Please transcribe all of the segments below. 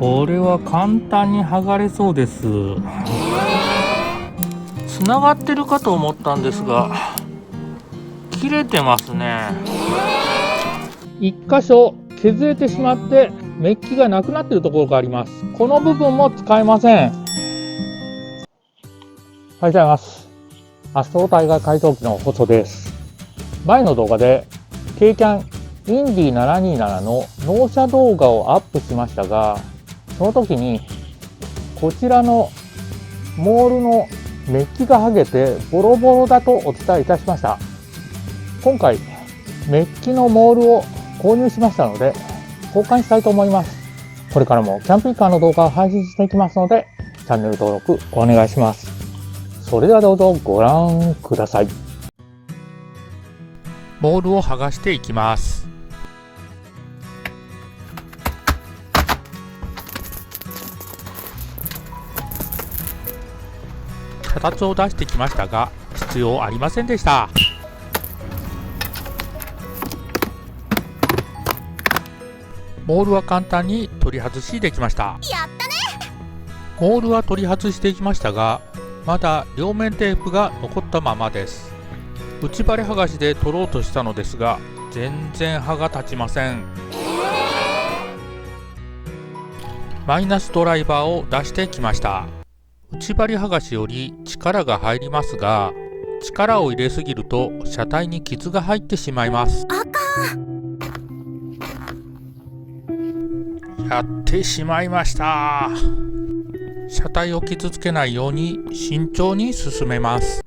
これは簡単に剥がれそうです。つながってるかと思ったんですが切れてますね。一箇所削れてしまってメッキがなくなっているところがあります。この部分も使えません。おはようございます。アストロタイガー改造機の細です。前の動画で軽キャンインディ727の納車動画をアップしましたが、その時にこちらのモールのメッキが剥げてボロボロだとお伝えいたしました。今回メッキのモールを購入しましたので交換したいと思います。これからもキャンピングカーの動画を配信していきますのでチャンネル登録お願いします。それではどうぞご覧ください。モールを剥がしていきます。形を出してきましたが必要ありませんでした。モールは簡単に取り外しできました。やったね。モールは取り外していきましたがまだ両面テープが残ったままです。内張り剥がしで取ろうとしたのですが全然刃が立ちません。マイナスドライバーを出してきました。内張り剥がしより力が入りますが力を入れすぎると車体に傷が入ってしまいます。あかん。やってしまいました。車体を傷つけないように慎重に進めます。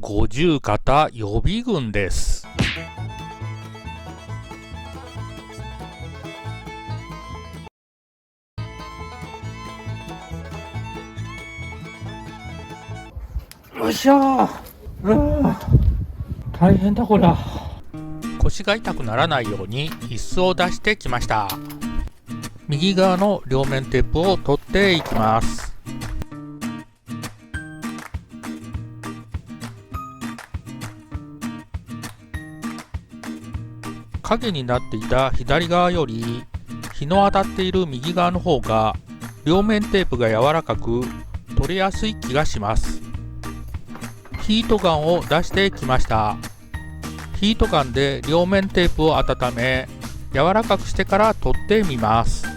五十肩予備軍です。よいしょ。大変だこりゃ。腰が痛くならないように椅子を出してきました。右側の両面テープを取っていきます。影になっていた左側より日の当たっている右側の方が両面テープが柔らかく取れやすい気がします。ヒートガンを出してきました。ヒートガンで両面テープを温め柔らかくしてから取ってみます。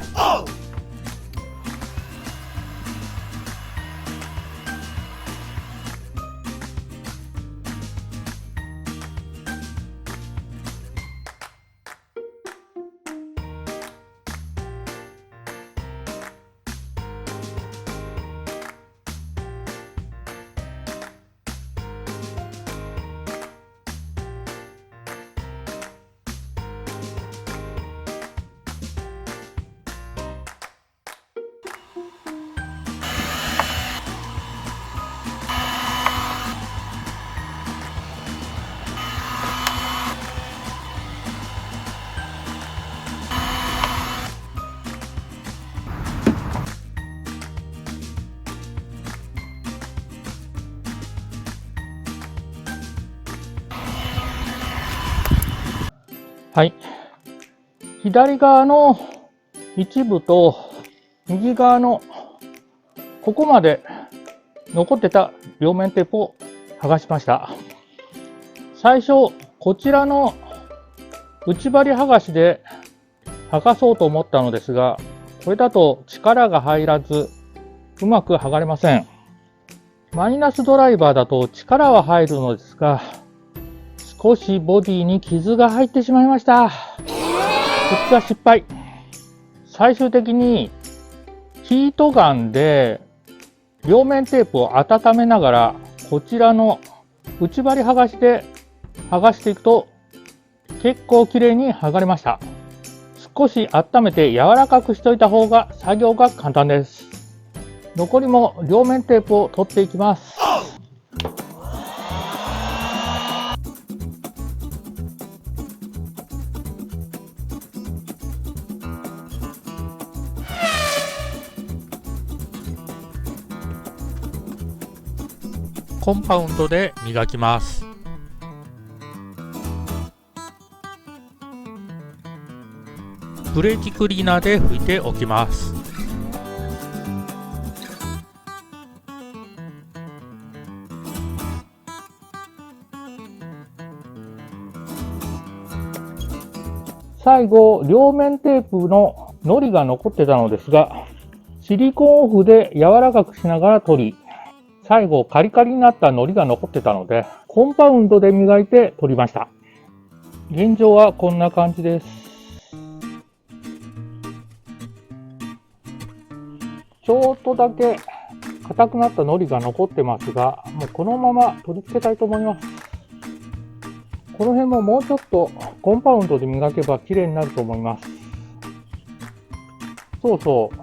はい、左側の一部と右側のここまで残ってた両面テープを剥がしました。最初こちらの内張り剥がしで剥がそうと思ったのですがこれだと力が入らずうまく剥がれません。マイナスドライバーだと力は入るのですが少しボディに傷が入ってしまいました。こっちは失敗。最終的にヒートガンで両面テープを温めながら、こちらの内張り剥がしで剥がしていくと結構綺麗に剥がれました。少し温めて柔らかくしといた方が作業が簡単です。残りも両面テープを取っていきます。コンパウンドで磨きます。ブレーキクリーナーで拭いておきます。最後、両面テープの糊が残ってたのですが、シリコンオフで柔らかくしながら取り、最後カリカリになった糊が残ってたので、コンパウンドで磨いて取りました。現状はこんな感じです。ちょっとだけ硬くなった糊が残ってますが、もうこのまま取り付けたいと思います。この辺ももうちょっとコンパウンドで磨けば綺麗になると思います。そうそう。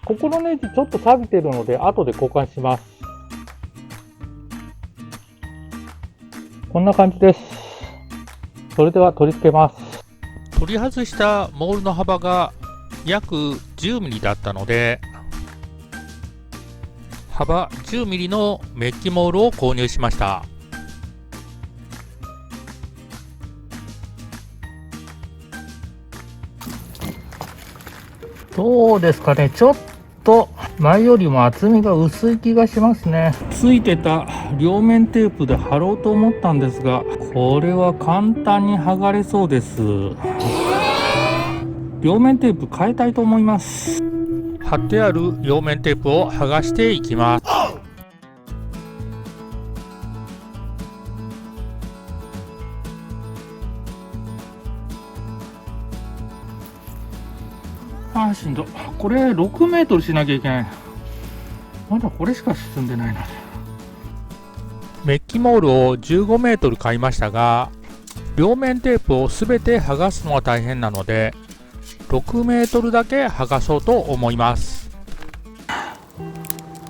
ここのネジちょっと錆びてるので後で交換します。こんな感じです。それでは取り付けます。取り外したモールの幅が約10ミリだったので、幅10ミリのメッキモールを購入しました。どうですかね、ちょっと前よりも厚みが薄い気がしますね。ついてた両面テープで貼ろうと思ったんですが、これは簡単に剥がれそうです。両面テープ変えたいと思います。貼ってある両面テープを剥がしていきます。しんど。これ6メートルしなきゃいけない。まだこれしか進んでないな。メッキモールを15メートル買いましたが、両面テープをすべて剥がすのは大変なので、6メートルだけ剥がそうと思います。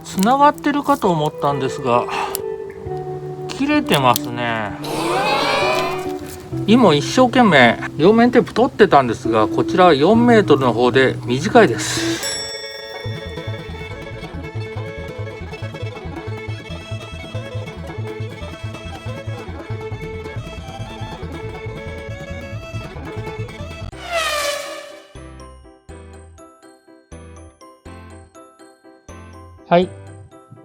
つながってるかと思ったんですが、切れてますね。今一生懸命両面テープ取ってたんですが、こちら4メートルの方で短いです。はい、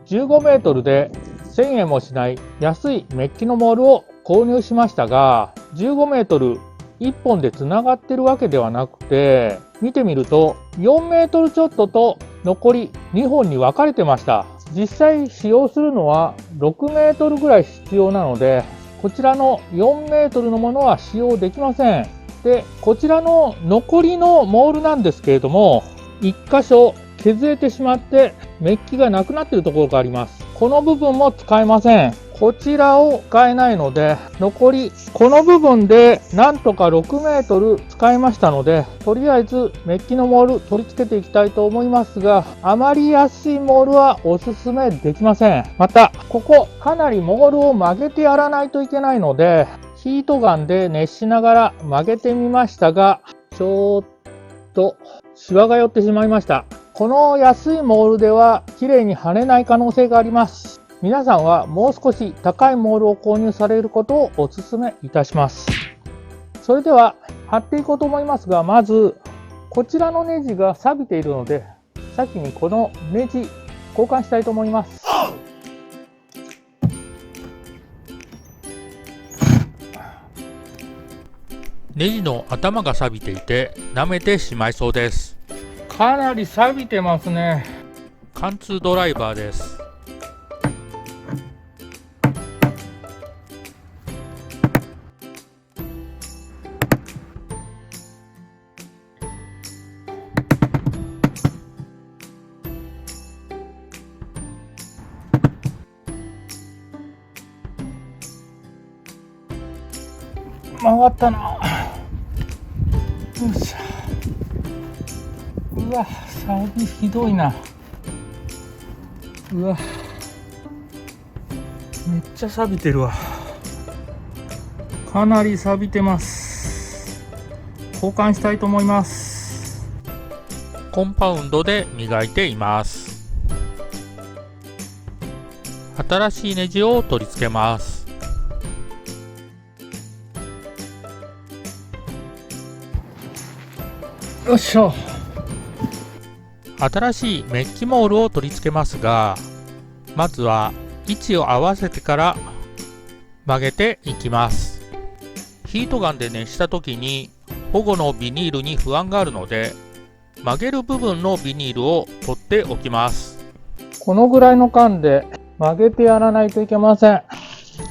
15メートルで1000円もしない安いメッキのモールを購入しましたが、15メートル1本でつながってるわけではなくて、見てみると4メートルちょっとと残り2本に分かれてました。実際使用するのは6メートルぐらい必要なので、こちらの4メートルのものは使用できません。で、こちらの残りのモールなんですけれども、1箇所削れてしまってメッキがなくなっているところがあります。この部分も使えません。こちらを使えないので、残りこの部分でなんとか6メートル使いましたので、とりあえずメッキのモール取り付けていきたいと思いますが、あまり安いモールはおすすめできません。また、ここかなりモールを曲げてやらないといけないので、ヒートガンで熱しながら曲げてみましたが、ちょっとシワが寄ってしまいました。この安いモールでは綺麗に貼れない可能性があります。皆さんはもう少し高いモールを購入されることをお勧めいたします。それでは貼っていこうと思いますが、まずこちらのネジが錆びているので、先にこのネジ交換したいと思います。ネジの頭が錆びていて舐めてしまいそうです。かなり錆びてますね。貫通ドライバーです。曲がったな。よっしゃ。うわ、錆びひどいな。うわ、めっちゃ錆びてるわ。かなり錆びてます。交換したいと思います。コンパウンドで磨いています。新しいネジを取り付けます。よっしゃ。新しいメッキモールを取り付けますが、まずは位置を合わせてから曲げていきます。ヒートガンで熱した時に保護のビニールに不安があるので、曲げる部分のビニールを取っておきます。このぐらいの間で曲げてやらないといけません。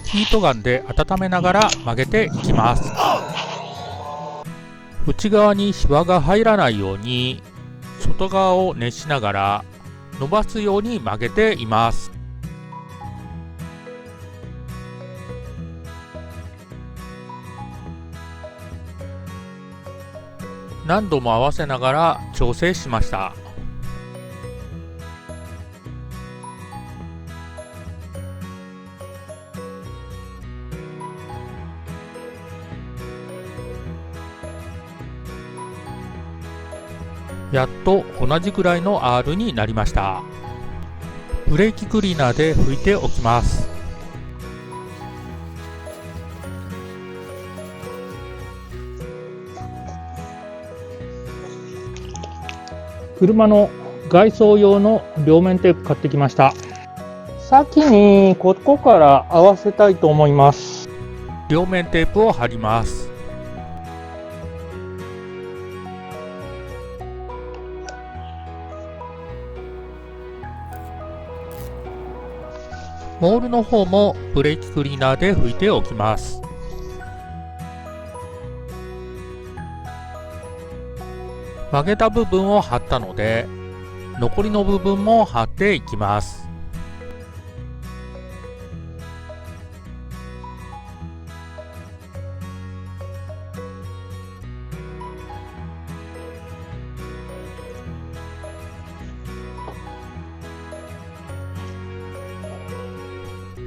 ヒートガンで温めながら曲げていきます。内側にシワが入らないように外側を熱しながら伸ばすように曲げています。何度も合わせながら調整しました。やっと同じくらいの R になりました。ブレーキクリーナーで拭いておきます。車の外装用の両面テープ買ってきました。先にここから合わせたいと思います。両面テープを貼ります。モールの方もブレーキクリーナーで拭いておきます。曲げた部分を貼ったので、残りの部分も貼っていきます。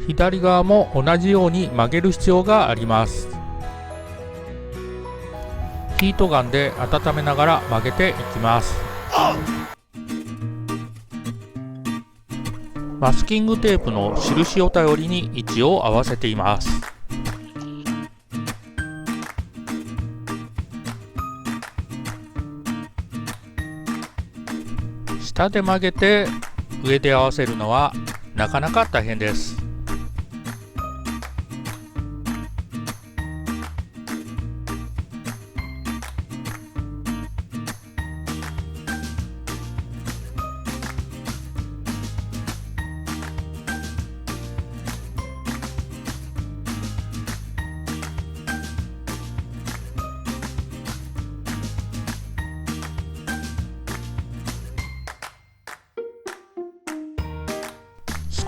左側も同じように曲げる必要があります。ヒートガンで温めながら曲げていきます。マスキングテープの印を頼りに位置を合わせています。下で曲げて上で合わせるのはなかなか大変です。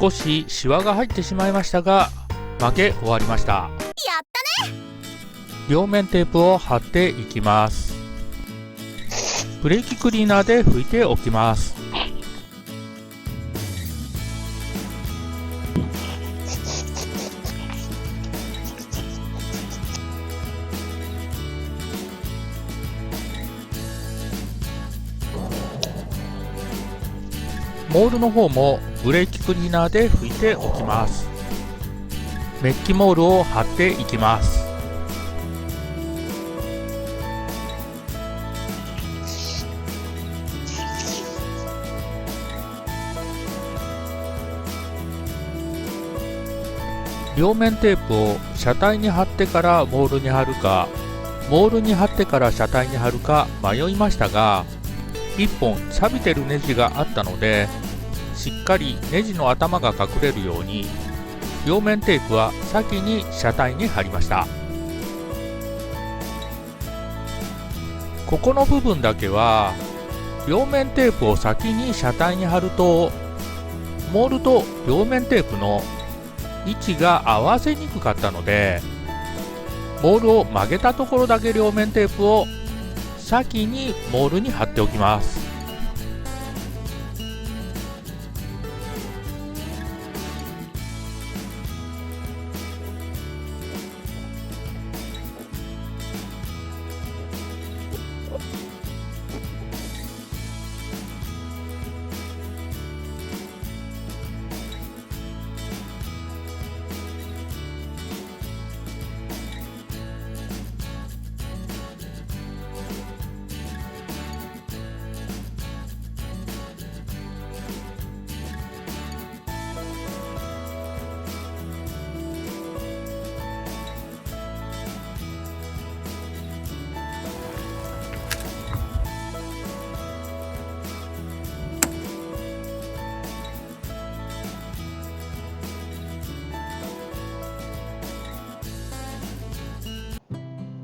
少しシワが入ってしまいましたが、曲げ終わりました。やったね。両面テープを貼っていきます。ブレーキクリーナーで拭いておきます。モールの方もブレーキクリーナーで拭いておきます。メッキモールを貼っていきます。両面テープを車体に貼ってからモールに貼るか、モールに貼ってから車体に貼るか迷いましたが、1本錆びてるネジがあったので、しっかりネジの頭が隠れるように両面テープは先に車体に貼りました。ここの部分だけは両面テープを先に車体に貼ると、モールと両面テープの位置が合わせにくかったので、モールを曲げたところだけ両面テープを先にモールに貼っておきます。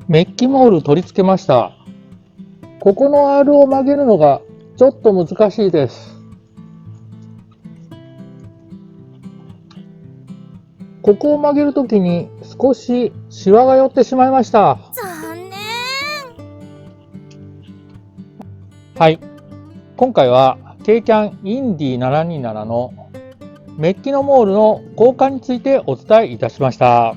メッキモール取り付けました。ここの R を曲げるのがちょっと難しいです。ここを曲げるときに少しシワが寄ってしまいました。残念。はい。今回はケイキャンインディ727のメッキのモールの交換についてお伝えいたしました。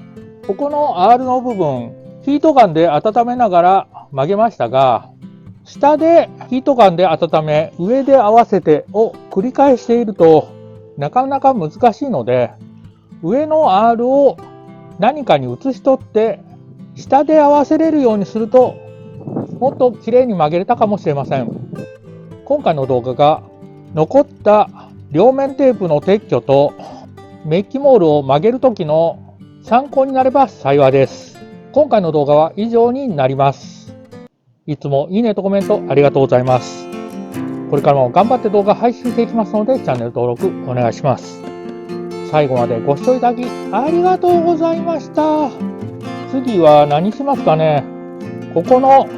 ここの R の部分、ヒートガンで温めながら曲げましたが、下でヒートガンで温め、上で合わせてを繰り返しているとなかなか難しいので、上の R を何かに移し取って下で合わせれるようにするともっと綺麗に曲げれたかもしれません。今回の動画が残った両面テープの撤去とメッキモールを曲げるときの参考になれば幸いです。今回の動画は以上になります。いつもいいねとコメントありがとうございます。これからも頑張って動画配信していきますのでチャンネル登録お願いします。最後までご視聴いただきありがとうございました。次は何しますかね。ここの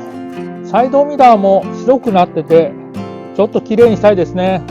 サイドミラーも白くなっててちょっと綺麗にしたいですね。